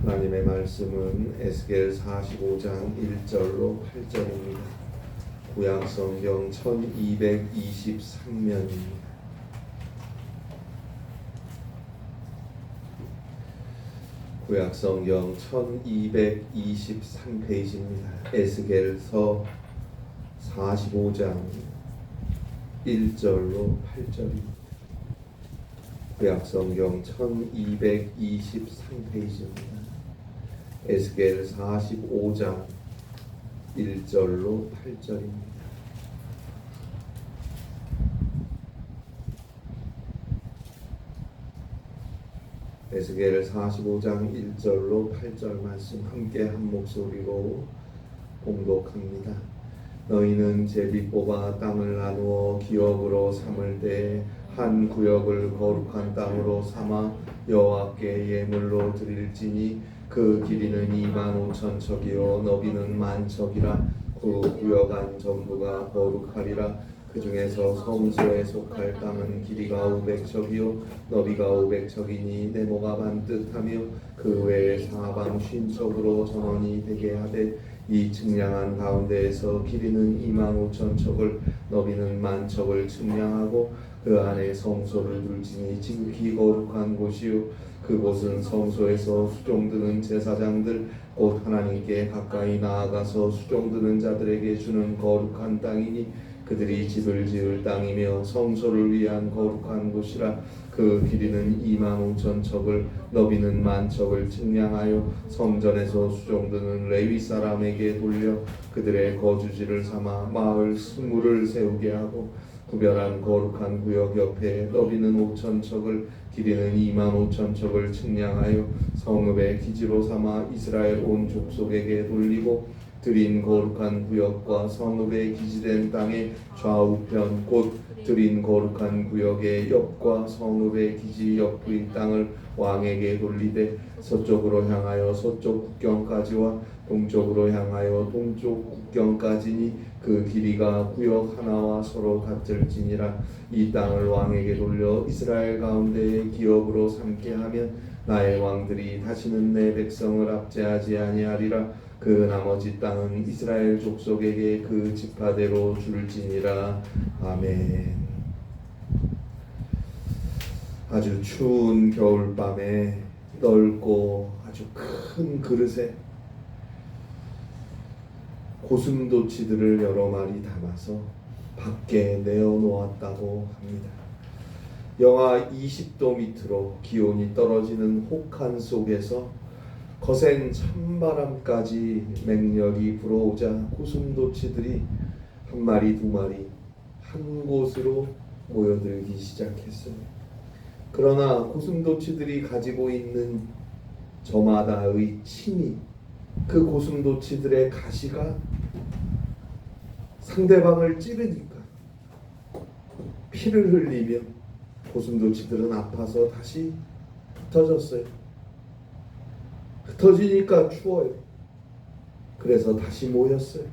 하나님의 말씀은 에스겔 45장 1절로 8절입니다. 구약성경 1223면입니다. 구약성경 1223페이지입니다. 에스겔서 45장 1절로 8절입니다. 구약성경 1223페이지입니다. 에스겔 45장 1절로 8절입니다. 에스겔 45장 1절로 8절 말씀 함께 한 목소리로 봉독합니다. 너희는 제비 뽑아 땅을 나누어 기업으로 삼을 때 한 구역을 거룩한 땅으로 삼아 여호와께 예물로 드릴지니 그 길이는 25,000척이요 너비는 10,000척이라. 그 구역 안 전부가 거룩하리라. 그 중에서 성소에 속할 땅은 길이가 500척이요 너비가 500척이니 네모가 반듯하며 그 외에 사방 50척으로 전원이 되게 하되 이 측량한 가운데에서 길이는 25,000척을 너비는 10,000척을 측량하고 그 안에 성소를 둘지니 지극히 거룩한 곳이요 그곳은 성소에서 수종드는 제사장들 곧 하나님께 가까이 나아가서 수종드는 자들에게 주는 거룩한 땅이니 그들이 집을 지을 땅이며 성소를 위한 거룩한 곳이라. 그 길이는 25,000척을 너비는 10,000척을 측량하여 성전에서 수종드는 레위 사람에게 돌려 그들의 거주지를 삼아 마을 스물을 세우게 하고 구별한 거룩한 구역 옆에 너비는 5,000척을 길이는 25,000척을 측량하여 성읍의 기지로 삼아 이스라엘 온 족속에게 돌리고 드린 거룩한 구역과 성읍의 기지된 땅의 좌우편 곧 드린 거룩한 구역의 옆과 성읍의 기지 옆의 땅을 왕에게 돌리되 서쪽으로 향하여 서쪽 국경까지와 동쪽으로 향하여 동쪽 국경까지니 그 길이가 구역 하나와 서로 같을지니라. 이 땅을 왕에게 돌려 이스라엘 가운데의 기업으로 삼게 하면 나의 왕들이 다시는 내 백성을 압제하지 아니하리라. 그 나머지 땅은 이스라엘 족속에게 그 지파대로 줄지니라. 아멘. 아주 추운 겨울밤에 넓고 아주 큰 그릇에 고슴도치들을 여러 마리 담아서 밖에 내어놓았다고 합니다. 영하 20도 밑으로 기온이 떨어지는 혹한 속에서 거센 찬바람까지 맹렬히 불어오자 고슴도치들이 한 마리 두 마리 한 곳으로 모여들기 시작했어요. 그러나 고슴도치들이 가지고 있는 저마다의 침이 그 고슴도치들의 가시가 상대방을 찌르니까 피를 흘리며 고슴도치들은 아파서 다시 흩어졌어요. 흩어지니까 추워요. 그래서 다시 모였어요.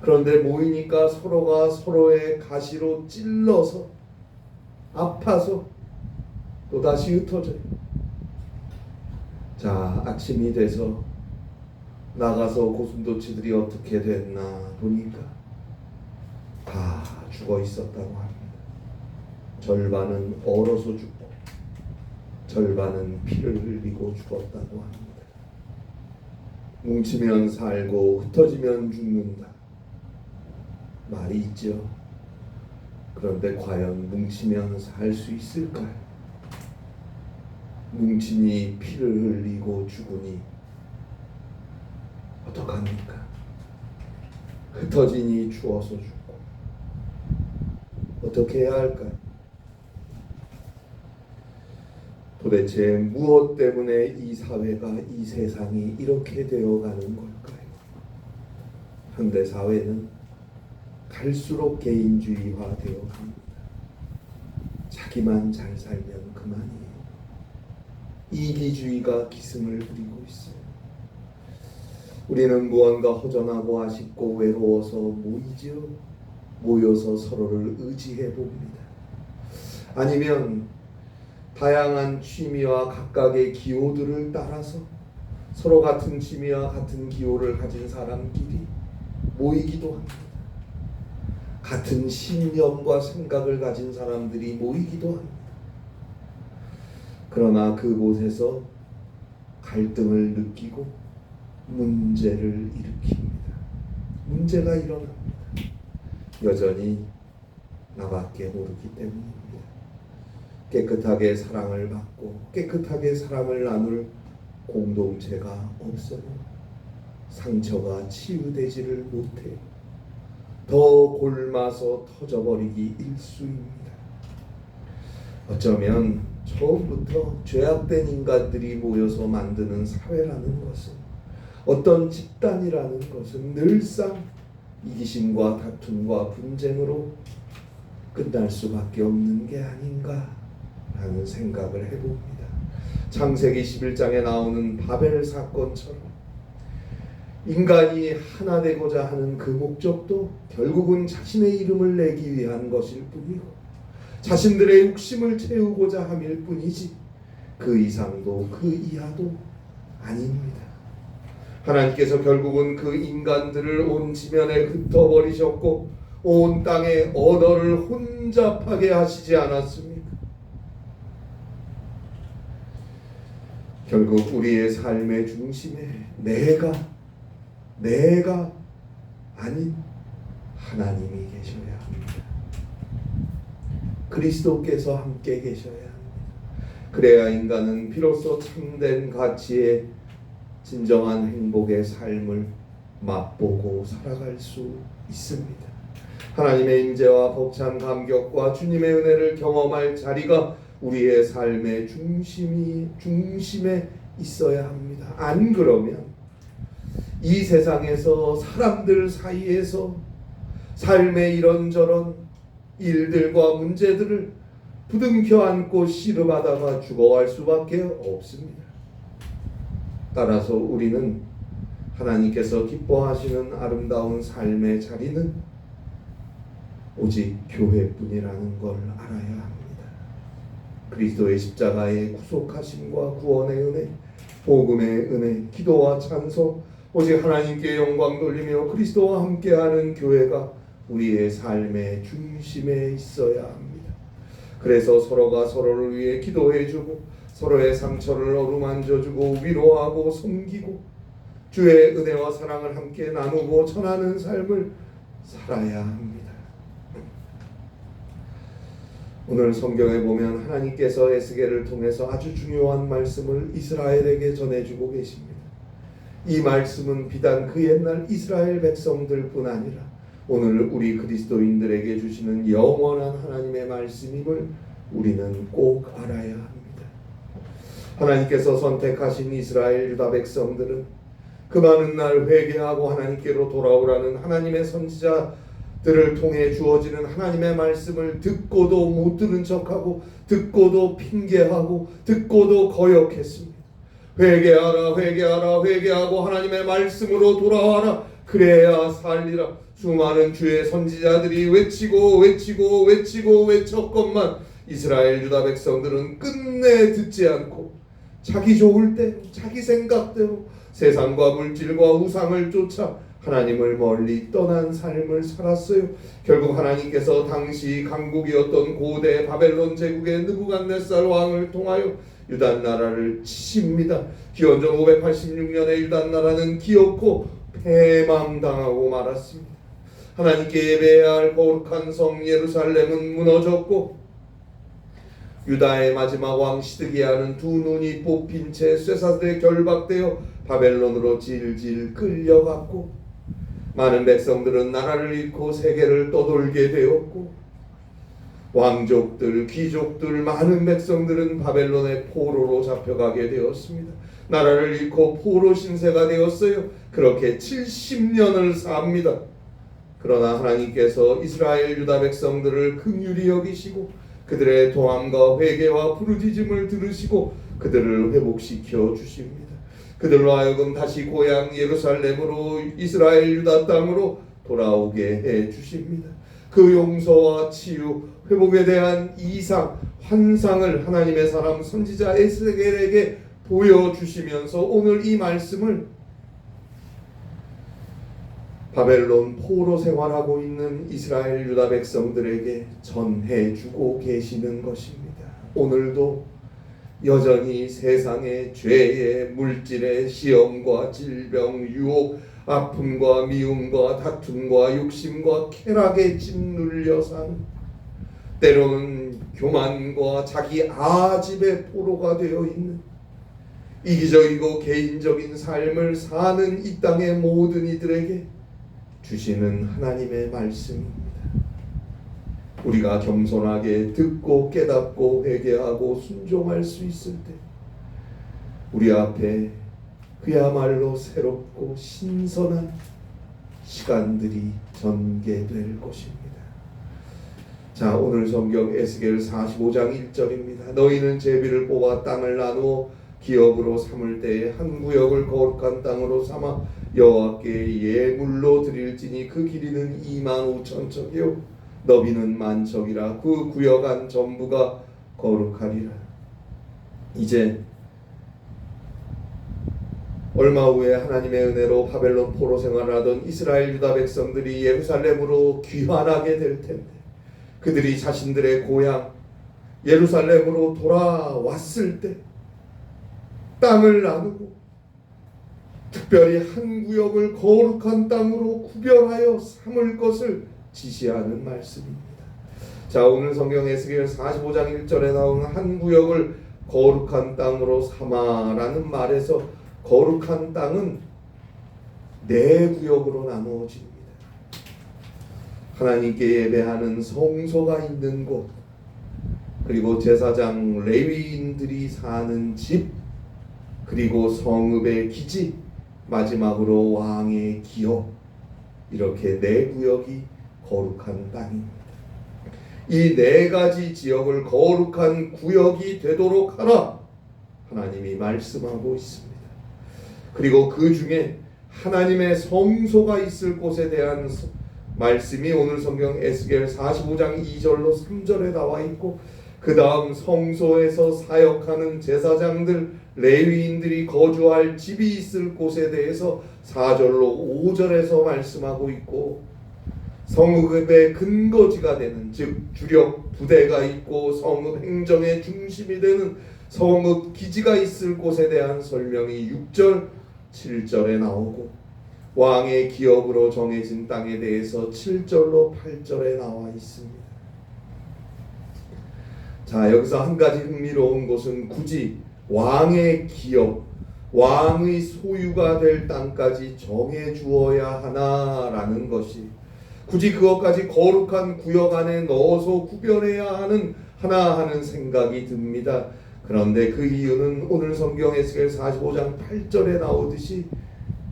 그런데 모이니까 서로가 서로의 가시로 찔러서 아파서 또 다시 흩어져요. 자, 아침이 돼서 나가서 고슴도치들이 어떻게 됐나 보니까 다 죽어 있었다고 합니다. 절반은 얼어서 죽고 절반은 피를 흘리고 죽었다고 합니다. 뭉치면 살고 흩어지면 죽는다 말이 있죠. 그런데 과연 뭉치면 살 수 있을까요? 뭉치니 피를 흘리고 죽으니 어떡합니까? 흩어지니 추워서 죽고 어떻게 해야 할까요? 도대체 무엇 때문에 이 사회가 이 세상이 이렇게 되어가는 걸까요? 현대사회는 갈수록 개인주의화 되어갑니다. 자기만 잘 살면 그만이에요. 이기주의가 기승을 부리고 있어요. 우리는 무언가 허전하고 아쉽고 외로워서 모이지요. 모여서 서로를 의지해 봅니다. 아니면 다양한 취미와 각각의 기호들을 따라서 서로 같은 취미와 같은 기호를 가진 사람끼리 모이기도 합니다. 같은 신념과 생각을 가진 사람들이 모이기도 합니다. 그러나 그곳에서 갈등을 느끼고 문제를 일으킵니다. 문제가 일어납니다. 여전히 나밖에 모르기 때문입니다. 깨끗하게 사랑을 받고 깨끗하게 사랑을 나눌 공동체가 없어요. 상처가 치유되지를 못해요. 더 골마서 터져버리기 일쑤입니다. 어쩌면 처음부터 죄악된 인간들이 모여서 만드는 사회라는 것은, 어떤 집단이라는 것은 늘상 이기심과 다툼과 분쟁으로 끝날 수밖에 없는 게 아닌가라는 생각을 해봅니다. 창세기 11장에 나오는 바벨 사건처럼 인간이 하나 되고자 하는 그 목적도 결국은 자신의 이름을 내기 위한 것일 뿐이고 자신들의 욕심을 채우고자 함일 뿐이지 그 이상도 그 이하도 아닙니다. 하나님께서 결국은 그 인간들을 온 지면에 흩어버리셨고 온 땅에 언어를 혼잡하게 하시지 않았습니까? 결국 우리의 삶의 중심에 내가 아닌 하나님이 계셔야 합니다. 그리스도께서 함께 계셔야 합니다. 그래야 인간은 비로소 참된 가치의 진정한 행복의 삶을 맛보고 살아갈 수 있습니다. 하나님의 임재와 벅찬 감격과 주님의 은혜를 경험할 자리가 우리의 삶의 중심에 있어야 합니다. 안 그러면 이 세상에서 사람들 사이에서 삶의 이런저런 일들과 문제들을 부둥켜 안고 씨름하다가 죽어갈 수밖에 없습니다. 따라서 우리는 하나님께서 기뻐하시는 아름다운 삶의 자리는 오직 교회뿐이라는 걸 알아야 합니다. 그리스도의 십자가의 구속하심과 구원의 은혜, 복음의 은혜, 기도와 찬송, 오직 하나님께 영광 돌리며 그리스도와 함께하는 교회가 우리의 삶의 중심에 있어야 합니다. 그래서 서로가 서로를 위해 기도해주고 서로의 상처를 어루만져주고 위로하고 섬기고 주의 은혜와 사랑을 함께 나누고 전하는 삶을 살아야 합니다. 오늘 성경에 보면 하나님께서 에스겔을 통해서 아주 중요한 말씀을 이스라엘에게 전해주고 계십니다. 이 말씀은 비단 그 옛날 이스라엘 백성들뿐 아니라 오늘 우리 그리스도인들에게 주시는 영원한 하나님의 말씀임을 우리는 꼭 알아야 합니다. 하나님께서 선택하신 이스라엘 유다 백성들은 그 많은 날 회개하고 하나님께로 돌아오라는 하나님의 선지자들을 통해 주어지는 하나님의 말씀을 듣고도 못 들은 척하고 듣고도 핑계하고 듣고도 거역했습니다. 회개하라 회개하라 회개하고 하나님의 말씀으로 돌아와라 그래야 살리라. 수많은 주의 선지자들이 외치고 외쳤건만 이스라엘 유다 백성들은 끝내 듣지 않고 자기 좋을 때 자기 생각대로 세상과 물질과 우상을 쫓아 하나님을 멀리 떠난 삶을 살았어요. 결국 하나님께서 당시 강국이었던 고대 바벨론 제국의 느부갓네살 왕을 통하여 유다 나라를 치십니다. 기원전 586년에 유다 나라는 기어코 패망당하고 말았습니다. 하나님께 예배해야 할 거룩한 성 예루살렘은 무너졌고 유다의 마지막 왕 시드기야는 두 눈이 뽑힌 채 쇠사슬에 결박되어 바벨론으로 질질 끌려갔고 많은 백성들은 나라를 잃고 세계를 떠돌게 되었고 왕족들, 귀족들, 많은 백성들은 바벨론의 포로로 잡혀가게 되었습니다. 나라를 잃고 포로 신세가 되었어요. 그렇게 70년을 삽니다. 그러나 하나님께서 이스라엘 유다 백성들을 긍휼히 여기시고 그들의 도함과 회개와 부르짖음을 들으시고 그들을 회복시켜 주십니다. 그들로 하여금 다시 고향 예루살렘으로 이스라엘 유다 땅으로 돌아오게 해 주십니다. 그 용서와 치유, 회복에 대한 이상, 환상을 하나님의 사람 선지자 에스겔에게 보여주시면서 오늘 이 말씀을 바벨론 포로 생활하고 있는 이스라엘 유다 백성들에게 전해주고 계시는 것입니다. 오늘도 여전히 세상의 죄의 물질의 시험과 질병, 유혹, 아픔과 미움과 다툼과 욕심과 쾌락에 짓눌려 사는, 때로는 교만과 자기 아집의 포로가 되어 있는 이기적이고 개인적인 삶을 사는 이 땅의 모든 이들에게 주시는 하나님의 말씀입니다. 우리가 겸손하게 듣고 깨닫고 회개하고 순종할 수 있을 때 우리 앞에 그야말로 새롭고 신선한 시간들이 전개될 것입니다. 자, 오늘 성경 에스겔 45장 1절입니다. 너희는 제비를 뽑아 땅을 나누어 기업으로 삼을 때에 한 구역을 거룩한 땅으로 삼아 여호와께 예물로 드릴지니 그 길이는 25,000척이요 너비는 10,000척이라. 그 구역 안 전부가 거룩하리라. 이제 얼마 후에 하나님의 은혜로 바벨론 포로 생활하던 이스라엘 유다 백성들이 예루살렘으로 귀환하게 될 텐데, 그들이 자신들의 고향 예루살렘으로 돌아왔을 때 땅을 나누고 특별히 한 구역을 거룩한 땅으로 구별하여 삼을 것을 지시하는 말씀입니다. 자, 오늘 성경 에스겔 45장 1절에 나오는 한 구역을 거룩한 땅으로 삼아라는 말에서 거룩한 땅은 네 구역으로 나누어집니다. 하나님께 예배하는 성소가 있는 곳, 그리고 제사장 레위인들이 사는 집, 그리고 성읍의 기지, 마지막으로 왕의 기업, 이렇게 네 구역이 거룩한 땅입니다. 이 네 가지 지역을 거룩한 구역이 되도록 하라 하나님이 말씀하고 있습니다. 그리고 그 중에 하나님의 성소가 있을 곳에 대한 말씀이 오늘 성경 에스겔 45장 2절로 3절에 나와 있고, 그 다음 성소에서 사역하는 제사장들 레위인들이 거주할 집이 있을 곳에 대해서 4절로 5절에서 말씀하고 있고, 성읍의 근거지가 되는, 즉 주력 부대가 있고 성읍 행정의 중심이 되는 성읍 기지가 있을 곳에 대한 설명이 6절 7절에 나오고, 왕의 기업으로 정해진 땅에 대해서 7절로 8절에 나와 있습니다. 자, 여기서 한 가지 흥미로운 것은 굳이 왕의 기업, 왕의 소유가 될 땅까지 정해 주어야 하나라는 것이, 굳이 그것까지 거룩한 구역 안에 넣어서 구별해야 하나 하는 생각이 듭니다. 그런데 그 이유는 오늘 성경 에스겔 45장 8절에 나오듯이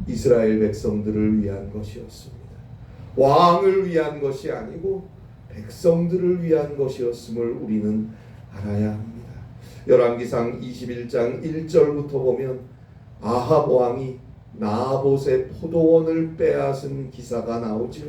이스라엘 백성들을 위한 것이었습니다. 왕을 위한 것이 아니고 백성들을 위한 것이었음을 우리는 알아야 합니다. 열왕기상 21장 1절부터 보면 아합 왕이 나봇의 포도원을 빼앗은 기사가 나오죠.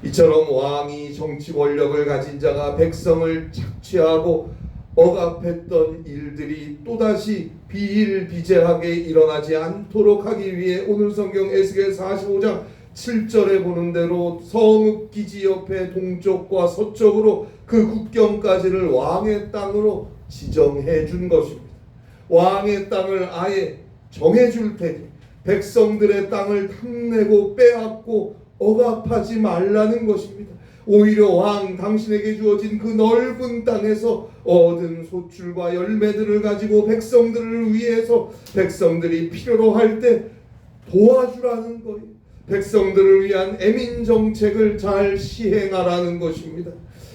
이처럼 왕이 정치 권력을 가진 자가 백성을 착취하고 억압했던 일들이 또다시 비일비재하게 일어나지 않도록 하기 위해 오늘 성경 에스겔 45장 7절에 보는 대로 성읍 기지 옆에 동쪽과 서쪽으로 그 국경까지를 왕의 땅으로 지정해 준 것입니다. 왕의 땅을 아예 정해 줄 테니 백성들의 땅을 탐내고 빼앗고 억압하지 말라는 것입니다. 오히려 왕 당신에게 주어진 그 넓은 땅에서 얻은 소출과 열매들을 가지고 백성들을 위해서 백성들이 필요로 할 때 도와주라는 거예요. 백성들을 위한 애민 정책을 잘 시행하라는 것입니다.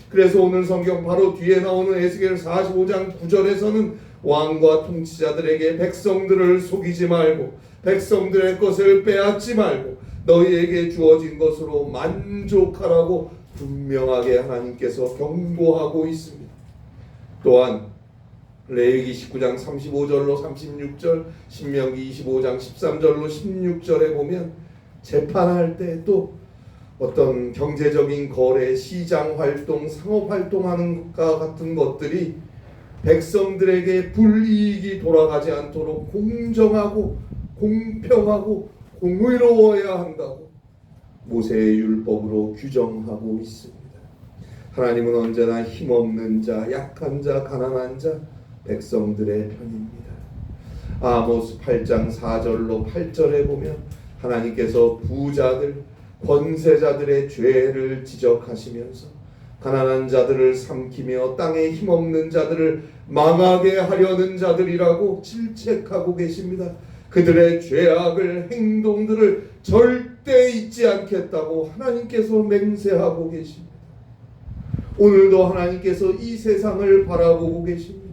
그래서 오늘 성경 바로 뒤에 나오는 에스겔 45장 9절에서는 왕과 통치자들에게 백성들을 속이지 말고 백성들의 것을 빼앗지 말고 너희에게 주어진 것으로 만족하라고 분명하게 하나님께서 경고하고 있습니다. 또한 레위기 19장 35절로 36절, 신명기 25장 13절로 16절에 보면 재판할 때 또 어떤 경제적인 거래, 시장 활동, 상업 활동하는 것과 같은 것들이 백성들에게 불이익이 돌아가지 않도록 공정하고 공평하고 공의로워야 한다고 모세의 율법으로 규정하고 있습니다. 하나님은 언제나 힘없는 자, 약한 자, 가난한 자, 백성들의 편입니다. 아모스 8장 4절로 8절에 보면 하나님께서 부자들, 권세자들의 죄를 지적하시면서 가난한 자들을 삼키며 땅에 힘없는 자들을 망하게 하려는 자들이라고 질책하고 계십니다. 그들의 죄악을, 행동들을 절대 잊지 않겠다고 하나님께서 맹세하고 계십니다. 오늘도 하나님께서 이 세상을 바라보고 계십니다.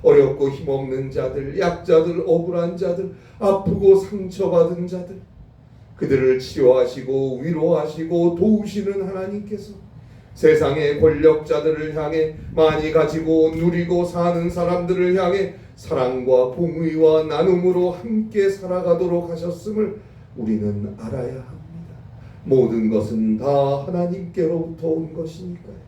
어렵고 힘없는 자들, 약자들, 억울한 자들, 아프고 상처받은 자들, 그들을 치료하시고 위로하시고 도우시는 하나님께서 세상의 권력자들을 향해, 많이 가지고 누리고 사는 사람들을 향해 사랑과 공의와 나눔으로 함께 살아가도록 하셨음을 우리는 알아야 합니다. 모든 것은 다 하나님께로부터 온 것이니까요.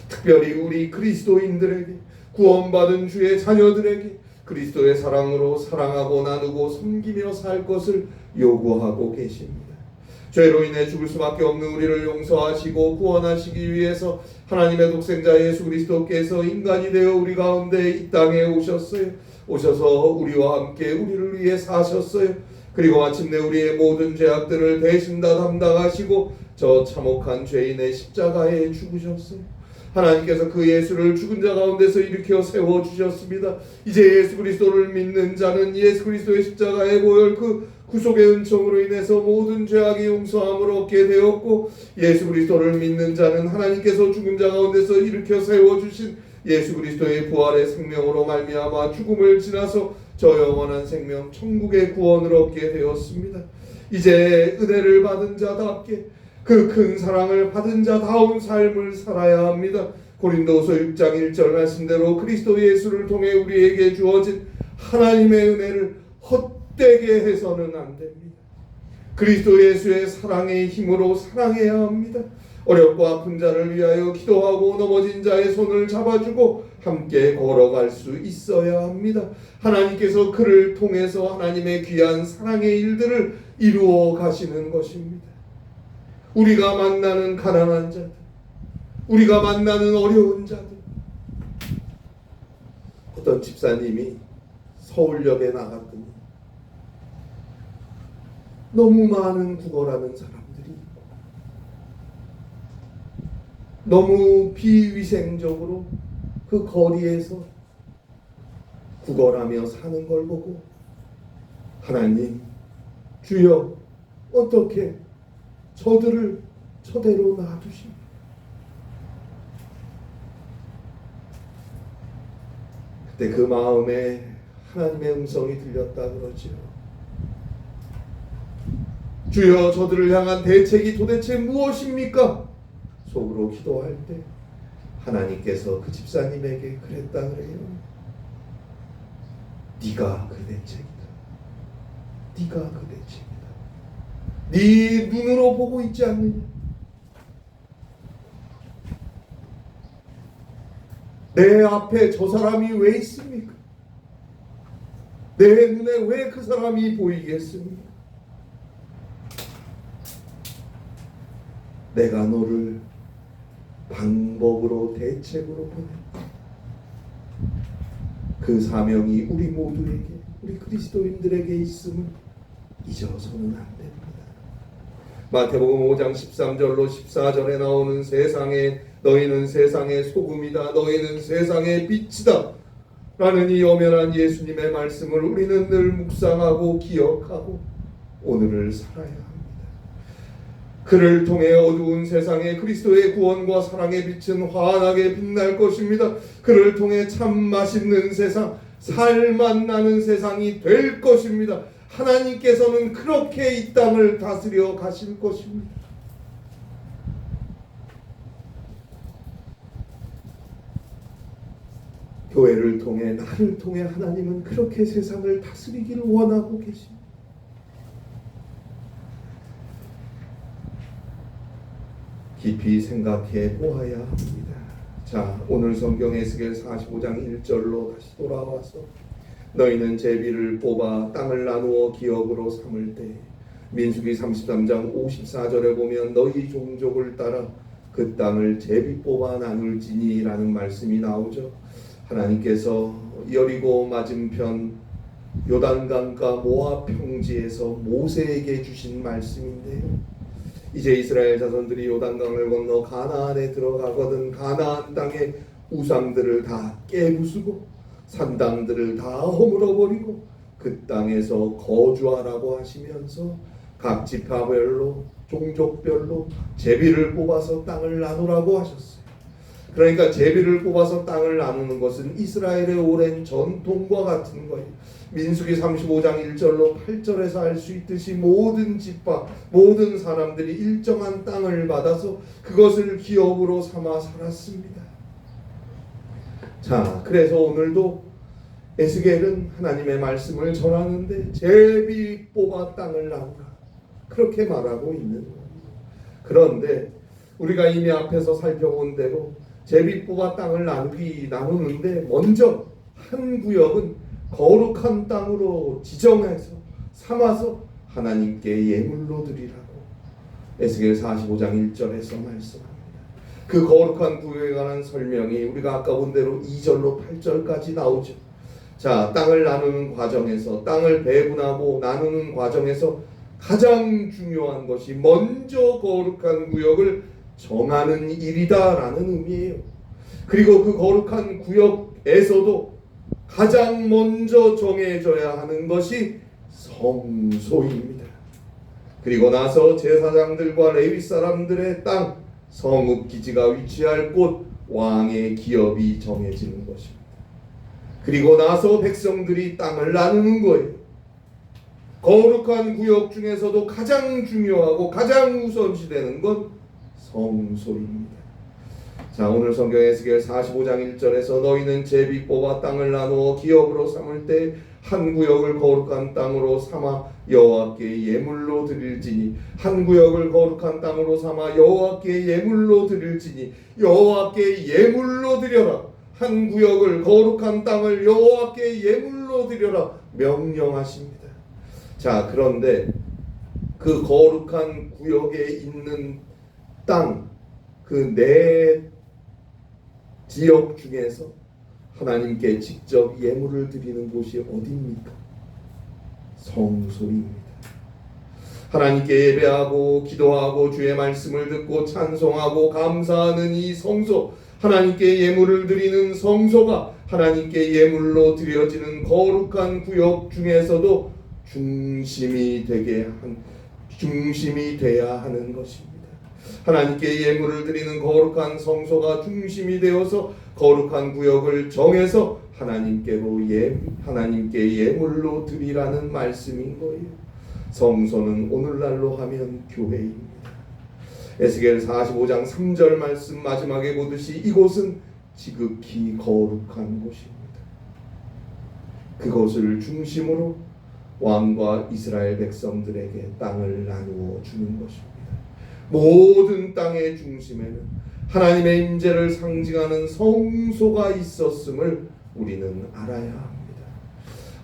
특별히 우리 그리스도인들에게, 구원받은 주의 자녀들에게 그리스도의 사랑으로 사랑하고 나누고 섬기며 살 것을 요구하고 계십니다. 죄로 인해 죽을 수밖에 없는 우리를 용서하시고 구원하시기 위해서 하나님의 독생자 예수 그리스도께서 인간이 되어 우리 가운데 이 땅에 오셨어요. 오셔서 우리와 함께 우리를 위해 사셨어요. 그리고 마침내 우리의 모든 죄악들을 대신 다 담당하시고 저 참혹한 죄인의 십자가에 죽으셨어요. 하나님께서 그 예수를 죽은 자 가운데서 일으켜 세워주셨습니다. 이제 예수 그리스도를 믿는 자는 예수 그리스도의 십자가의 보혈, 그 구속의 은총으로 인해서 모든 죄악이 용서함을 얻게 되었고, 예수 그리스도를 믿는 자는 하나님께서 죽은 자 가운데서 일으켜 세워주신 예수 그리스도의 부활의 생명으로 말미암아 죽음을 지나서 저 영원한 생명 천국의 구원을 얻게 되었습니다. 이제 은혜를 받은 자답게 그 큰 사랑을 받은 자다운 삶을 살아야 합니다. 고린도후서 6장 1절 말씀대로 그리스도 예수를 통해 우리에게 주어진 하나님의 은혜를 헛되게 해서는 안 됩니다. 그리스도 예수의 사랑의 힘으로 사랑해야 합니다. 어렵고 아픈 자를 위하여 기도하고 넘어진 자의 손을 잡아주고 함께 걸어갈 수 있어야 합니다. 하나님께서 그를 통해서 하나님의 귀한 사랑의 일들을 이루어 가시는 것입니다. 우리가 만나는 가난한 자들, 우리가 만나는 어려운 자들, 어떤 집사님이 서울역에 나갔더니 너무 많은 구걸하는 사람들이 너무 비위생적으로 그 거리에서 구걸하며 사는 걸 보고, 하나님, 주여, 어떻게 저들을 저대로 놔두십니까? 그때 그 마음에 하나님의 음성이 들렸다 그러지요. 주여, 저들을 향한 대책이 도대체 무엇입니까? 속으로 기도할 때 하나님께서 그 집사님에게 그랬다 그래요. 네가 그 대책이다. 네가 그 대책이다. 네 눈으로 보고 있지 않느냐? 내 앞에 저 사람이 왜 있습니까? 내 눈에 왜 그 사람이 보이겠습니까? 내가 너를 방법으로, 대책으로 보냈다. 그 사명이 우리 모두에게, 우리 그리스도인들에게 있음을 잊어서는 안 됩니다. 마태복음 5장 13절로 14절에 나오는 너희는 세상의 소금이다, 너희는 세상의 빛이다 라는 이 엄연한 예수님의 말씀을 우리는 늘 묵상하고 기억하고 오늘을 살아야 합니다. 그를 통해 어두운 세상에 그리스도의 구원과 사랑의 빛은 환하게 빛날 것입니다. 그를 통해 참 맛있는 세상, 살맛 나는 세상이 될 것입니다. 하나님께서는 그렇게 이 땅을 다스려 가실 것입니다. 교회를 통해, 나를 통해 하나님은 그렇게 세상을 다스리기를 원하고 계십니다. 깊이 생각해 보아야 합니다. 자, 오늘 성경 에스겔 45장 1절로 다시 돌아와서 너희는 제비를 뽑아 땅을 나누어 기업으로 삼을 때, 민수기 33장 54절에 보면 너희 종족을 따라 그 땅을 제비 뽑아 나눌지니 라는 말씀이 나오죠. 하나님께서 여리고 맞은편 요단강가 모압 평지에서 모세에게 주신 말씀인데요. 이제 이스라엘 자손들이 요단강을 건너 가나안에 들어가거든 가나안 땅의 우상들을 다 깨부수고 산당들을 다 허물어버리고 그 땅에서 거주하라고 하시면서 각 지파별로 종족별로 제비를 뽑아서 땅을 나누라고 하셨어요. 그러니까 제비를 뽑아서 땅을 나누는 것은 이스라엘의 오랜 전통과 같은 거예요. 민수기 35장 1절로 8절에서 알 수 있듯이 모든 지파, 모든 사람들이 일정한 땅을 받아서 그것을 기업으로 삼아 살았습니다. 자, 그래서 오늘도 에스겔은 하나님의 말씀을 전하는데 제비 뽑아 땅을 나누라 그렇게 말하고 있는 거예요. 그런데 우리가 이미 앞에서 살펴본 대로 제비 뽑아 땅을 나누는데 먼저 한 구역은 거룩한 땅으로 지정해서 삼아서 하나님께 예물로 드리라고 에스겔 45장 1절에서 말씀합니다. 그 거룩한 구역에 관한 설명이 우리가 아까 본 대로 2절로 8절까지 나오죠. 자, 땅을 나누는 과정에서, 땅을 배분하고 나누는 과정에서 가장 중요한 것이 먼저 거룩한 구역을 정하는 일이다라는 의미예요. 그리고 그 거룩한 구역에서도 가장 먼저 정해져야 하는 것이 성소입니다. 그리고 나서 제사장들과 레위 사람들의 땅, 성읍기지가 위치할 곳, 왕의 기업이 정해지는 것입니다. 그리고 나서 백성들이 땅을 나누는 거예요. 거룩한 구역 중에서도 가장 중요하고 가장 우선시되는 건 성소입니다. 자, 오늘 성경 에스겔 45장 1절에서 너희는 제비 뽑아 땅을 나누어 기업으로 삼을 때 한 구역을 거룩한 땅으로 삼아 여호와께 예물로 드릴지니, 한 구역을 거룩한 땅으로 삼아 여호와께 예물로 드릴지니 여호와께 예물로 드려라. 한 구역을 거룩한 땅을 여호와께 예물로 드려라 명령하십니다. 자, 그런데 그 거룩한 구역에 있는 땅, 그 네 지역 중에서 하나님께 직접 예물을 드리는 곳이 어디입니까? 성소입니다. 하나님께 예배하고 기도하고 주의 말씀을 듣고 찬송하고 감사하는 이 성소, 하나님께 예물을 드리는 성소가 하나님께 예물로 드려지는 거룩한 구역 중에서도 중심이 돼야 하는 것입니다. 하나님께 예물을 드리는 거룩한 성소가 중심이 되어서 거룩한 구역을 정해서 하나님께 예물로 드리라는 말씀인 거예요. 성소는 오늘날로 하면 교회입니다. 에스겔 45장 3절 말씀 마지막에 보듯이 이곳은 지극히 거룩한 곳입니다. 그것을 중심으로 왕과 이스라엘 백성들에게 땅을 나누어 주는 것입니다. 모든 땅의 중심에는 하나님의 임재를 상징하는 성소가 있었음을 우리는 알아야 합니다.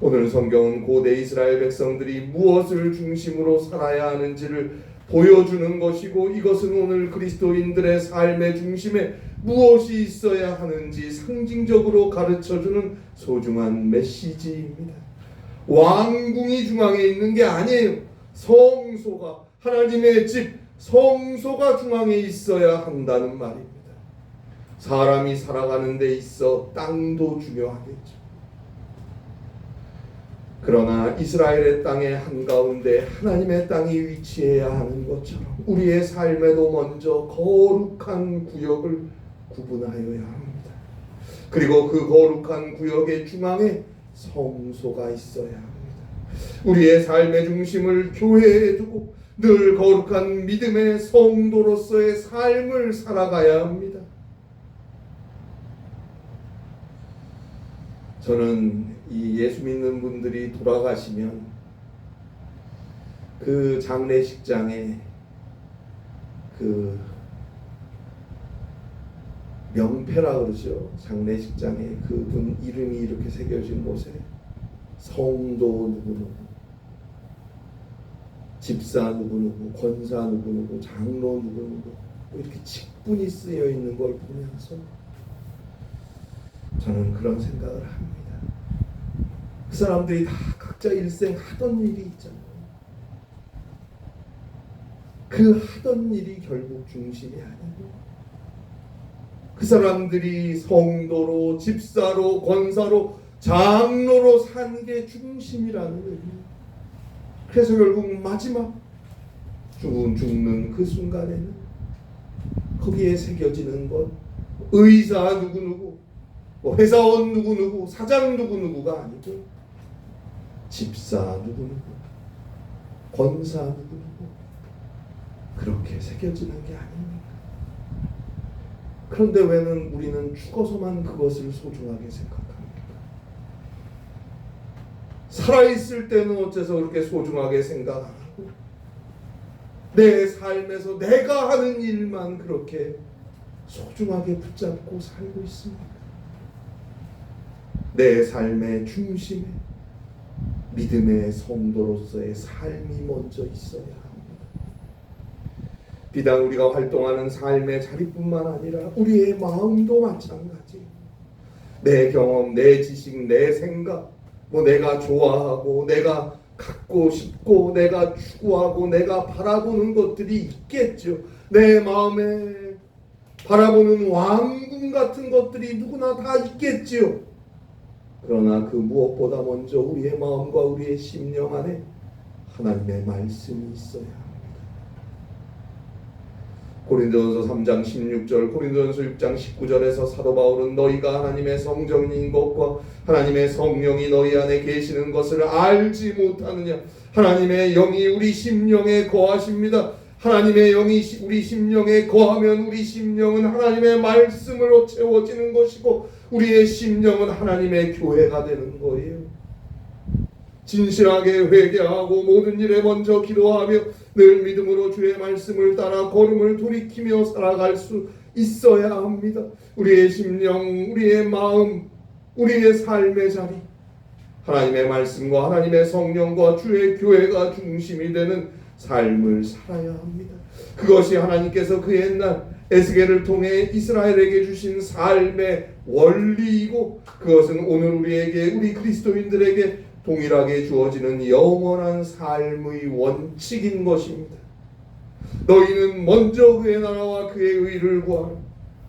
오늘 성경은 고대 이스라엘 백성들이 무엇을 중심으로 살아야 하는지를 보여주는 것이고, 이것은 오늘 그리스도인들의 삶의 중심에 무엇이 있어야 하는지 상징적으로 가르쳐주는 소중한 메시지입니다. 왕궁이 중앙에 있는 게 아니에요. 성소가, 하나님의 집, 성소가 중앙에 있어야 한다는 말입니다. 사람이 살아가는 데 있어 땅도 중요하겠죠. 그러나 이스라엘의 땅의 한가운데 하나님의 땅이 위치해야 하는 것처럼 우리의 삶에도 먼저 거룩한 구역을 구분하여야 합니다. 그리고 그 거룩한 구역의 중앙에 성소가 있어야 합니다. 우리의 삶의 중심을 교회에 두고 늘 거룩한 믿음의 성도로서의 삶을 살아가야 합니다. 저는 이 예수 믿는 분들이 돌아가시면 그 장례식장에 그 명패라 그러죠. 장례식장에 그분 이름이 이렇게 새겨진 곳에 성도 누구누구, 집사 누구누구, 권사 누구누구, 장로 누구누구 이렇게 직분이 쓰여 있는 걸 보면서 저는 그런 생각을 합니다. 그 사람들이 다 각자 일생 하던 일이 있잖아요. 그 하던 일이 결국 중심이 아니고 그 사람들이 성도로, 집사로, 권사로, 장로로 산 게 중심이라는 의미. 그래서 결국 마지막 죽는 그 순간에는 거기에 새겨지는 것, 의사 누구누구, 회사원 누구누구, 사장 누구누구가 아니고 집사 누구누구, 권사 누구누구 그렇게 새겨지는 게 아닙니까? 그런데 왜는 우리는 죽어서만 그것을 소중하게 생각합니까? 살아있을 때는 어째서 그렇게 소중하게 생각 안 하고 내 삶에서 내가 하는 일만 그렇게 소중하게 붙잡고 살고 있습니까? 내 삶의 중심에 믿음의 성도로서의 삶이 먼저 있어야 합니다. 비단 우리가 활동하는 삶의 자리뿐만 아니라 우리의 마음도 마찬가지. 내 경험, 내 지식, 내 생각, 내가 좋아하고 내가 갖고 싶고 내가 추구하고 내가 바라보는 것들이 있겠죠. 내 마음에 바라보는 왕궁 같은 것들이 누구나 다 있겠지요. 그러나 그 무엇보다 먼저 우리의 마음과 우리의 심령 안에 하나님의 말씀이 있어야 합니다. 고린도전서 3장 16절, 고린도전서 6장 19절에서 사도 바울은 너희가 하나님의 성전인 것과 하나님의 성령이 너희 안에 계시는 것을 알지 못하느냐. 하나님의 영이 우리 심령에 거하십니다. 하나님의 영이 우리 심령에 거하면 우리 심령은 하나님의 말씀으로 채워지는 것이고 우리의 심령은 하나님의 교회가 되는 거예요. 진실하게 회개하고 모든 일에 먼저 기도하며 늘 믿음으로 주의 말씀을 따라 걸음을 돌이키며 살아갈 수 있어야 합니다. 우리의 심령, 우리의 마음, 우리의 삶의 자리, 하나님의 말씀과 하나님의 성령과 주의 교회가 중심이 되는 삶을 살아야 합니다. 그것이 하나님께서 그 옛날 에스겔을 통해 이스라엘에게 주신 삶의 원리이고 그것은 오늘 우리에게, 우리 그리스도인들에게 동일하게 주어지는 영원한 삶의 원칙인 것입니다. 너희는 먼저 그의 나라와 그의 의를 구하라.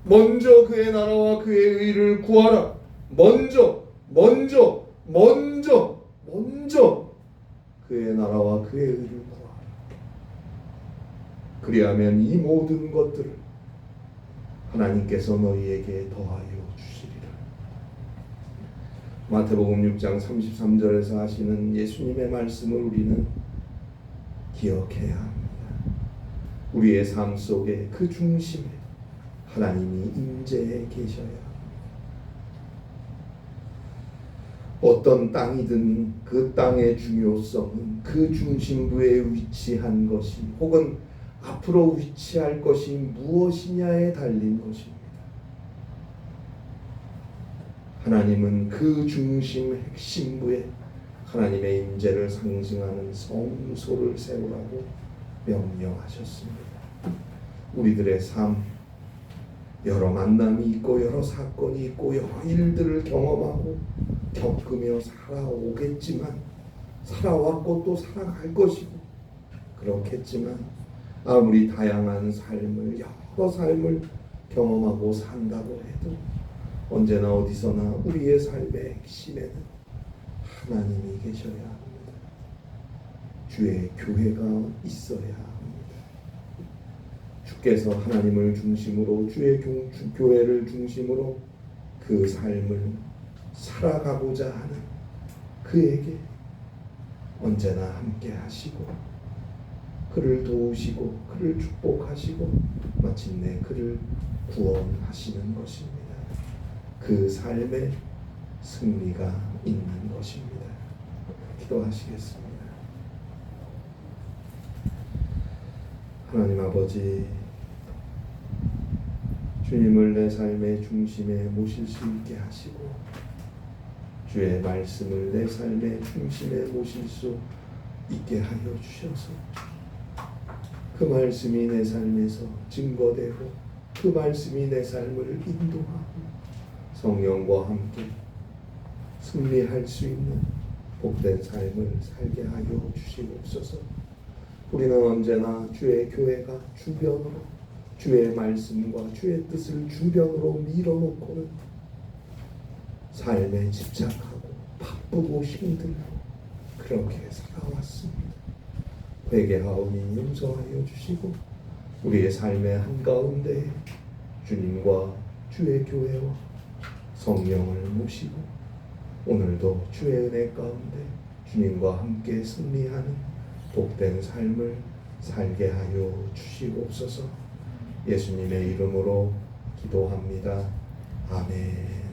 먼저 그의 나라와 그의 의를 구하라. 먼저 그의 나라와 그의 의를 구하라. 그리하면 이 모든 것들을 하나님께서 너희에게 더하여 주시리라. 마태복음 6장 33절에서 하시는 예수님의 말씀을 우리는 기억해야 합니다. 우리의 삶 속에 그 중심에 하나님이 임재해 계셔야 합니다. 어떤 땅이든 그 땅의 중요성은 그 중심부에 위치한 것이 혹은 앞으로 위치할 것이 무엇이냐에 달린 것입니다. 하나님은 그 중심 핵심부에 하나님의 임재를 상징하는 성소를 세우라고 명령하셨습니다. 우리들의 삶, 여러 만남이 있고 여러 사건이 있고 여러 일들을 경험하고 겪으며 살아오겠지만, 살아왔고 또 살아갈 것이고 그렇겠지만, 아무리 다양한 삶을, 여러 삶을 경험하고 산다고 해도 언제나 어디서나 우리의 삶의 핵심에는 하나님이 계셔야 합니다. 주의 교회가 있어야 합니다. 주께서 하나님을 중심으로, 주의 교회를 중심으로 그 삶을 살아가고자 하는 그에게 언제나 함께 하시고 그를 도우시고 그를 축복하시고 마침내 그를 구원하시는 것입니다. 그 삶에 승리가 있는 것입니다. 기도하시겠습니다. 하나님 아버지, 주님을 내 삶의 중심에 모실 수 있게 하시고 주의 말씀을 내 삶의 중심에 모실 수 있게 하여 주셔서 그 말씀이 내 삶에서 증거되고 그 말씀이 내 삶을 인도하고 성령과 함께 승리할 수 있는 복된 삶을 살게 하여 주시옵소서. 우리는 언제나 주의 교회가 주변으로 주의 말씀과 주의 뜻을 주변으로 밀어놓고는 삶에 집착하고 바쁘고 힘들고 그렇게 살아왔습니다. 회개하오니 용서하여 주시고 우리의 삶의 한가운데 주님과 주의 교회와 성령을 모시고 오늘도 주의 은혜 가운데 주님과 함께 승리하는 복된 삶을 살게 하여 주시옵소서. 예수님의 이름으로 기도합니다. 아멘.